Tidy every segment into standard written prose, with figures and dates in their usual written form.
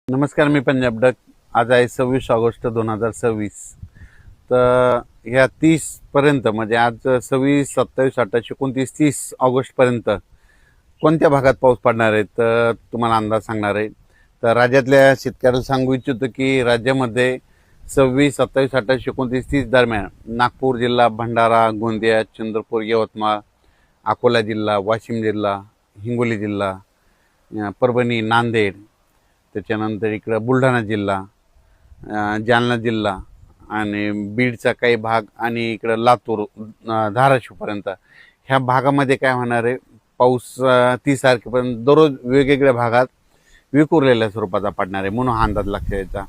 नमस्कार, मी पंजाब डक. आज आहे 26 ऑगस्ट 2026. तर ह्या 30 पर्यंत म्हणजे आज 26, 27, 28, 29, 30 ऑगस्टपर्यंत कोणत्या भागात पाऊस पडणार आहे तर तुम्हाला अंदाज सांगणार आहे. तर राज्यातल्या शेतकऱ्याला सांगू इच्छितो की राज्यामध्ये 26, 27, 28, 29, 30 दरम्यान नागपूर जिल्हा, भंडारा, गोंदिया, चंद्रपूर, यवतमाळ, अकोला जिल्हा, वाशिम जिल्हा, हिंगोली जिल्हा, परभणी, नांदेड, त्याच्यानंतर इकडं बुलढाणा जिल्हा, जालना जिल्हा आणि बीडचा काही भाग आणि इकडं लातूर, धाराशिवपर्यंत ह्या भागामध्ये काय होणार आहे, पाऊस 30 तारखेपर्यंत दररोज वेगवेगळ्या भागात विखुरलेल्या स्वरूपाचा पडणार आहे म्हणून हा अंदाज लक्षात यायचा.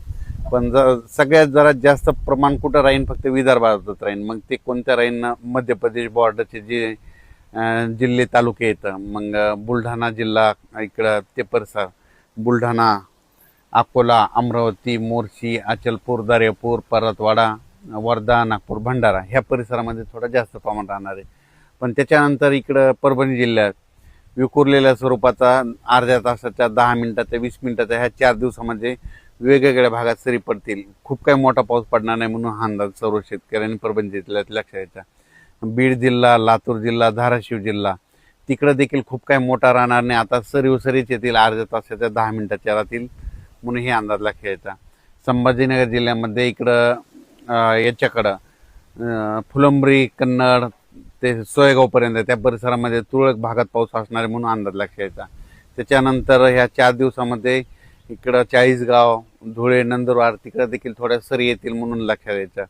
पण सगळ्यात जरा जास्त प्रमाण कुठं राहीन, फक्त विदर्भातच राहीन. मग ते कोणत्या राहीन, मध्य प्रदेश बॉर्डरचे जे जिल्हे तालुके येतं, मग बुलढाणा जिल्हा इकडं ते परिसर, बुलढाणा, अकोला, अमरावती, मोर्शी, अचलपूर, दर्यापूर, परतवाडा, वर्धा, नागपूर, भंडारा ह्या परिसरामध्ये थोडं जास्त प्रमाण राहणार आहे. पण त्याच्यानंतर इकडं परभणी जिल्ह्यात विखुरलेल्या स्वरूपाचा अर्ध्या तासाच्या, 10 मिनिटाच्या, 20 मिनिटाच्या ह्या 4 दिवसामध्ये वेगवेगळ्या भागात सरी पडतील. खूप काही मोठा पाऊस पडणार नाही म्हणून हा अंदाज सर्व शेतकऱ्यांनी परभणी जिल्ह्यात लक्षात यायचा. बीड जिल्हा, लातूर जिल्हा, धाराशिव जिल्हा तिकडं देखील खूप काही मोठा राहणार नाही. आता सरीच येतील, अर्ध्या तासाच्या, 10 मिनिटाच्या राहतील म्हणून हे अंदाज लक्षात यायचा. संभाजीनगर जिल्ह्यामध्ये इकडं याच्याकडं फुलंब्री, कन्नड ते सोयगावपर्यंत त्या परिसरामध्ये तुरळक भागात पाऊस असणार आहे म्हणून अंदाज लक्षात यायचा. त्याच्यानंतर ह्या 4 दिवसामध्ये इकडं चाळीसगाव, धुळे, नंदुरबार तिकडं देखील थोड्या सरी येतील म्हणून लक्षात यायचं.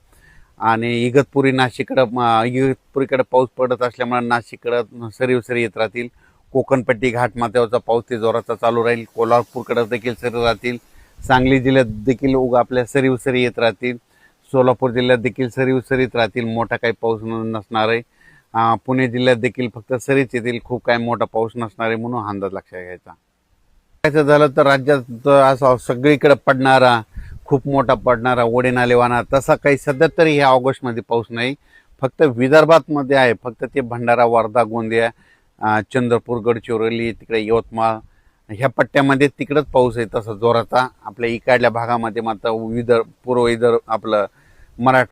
आणि इगतपुरीकडे पाऊस पडत असल्यामुळे नाशिककडं सरी येत राहतील. कोकणपट्टी, घाटमाथ्यावरचा पाऊस ते जोराचा चालू राहील. कोल्हापूरकडे देखील सरी राहतील. सांगली जिल्ह्यात देखील आपल्या सरी येत राहतील. सोलापूर जिल्ह्यात देखील सरीत राहतील. मोठा काही पाऊस नसणार आहे. पुणे जिल्ह्यात देखील फक्त सरीच येतील, खूप काही मोठा पाऊस नसणार आहे म्हणून हा अंदाज लक्षात घ्यायचा. काय झालं तर राज्यात असा सगळीकडे पडणारा, खूप मोठा पडणारा, ओढे नाले वाहणार तसा काही सध्या तरी ह्या ऑगस्टमध्ये पाऊस नाही. फक्त विदर्भात मध्ये आहे. फक्त ते भंडारा, वर्धा, गोंदिया, चंद्रपूर, गडचिरोली, तिकडे यवतमाळ ह्या पट्ट्यामध्ये तिकडंच पाऊस आहे तसा जोराचा. आपल्या इकडल्या भागामध्ये मात्र पूर्व विदर्भ, आपलं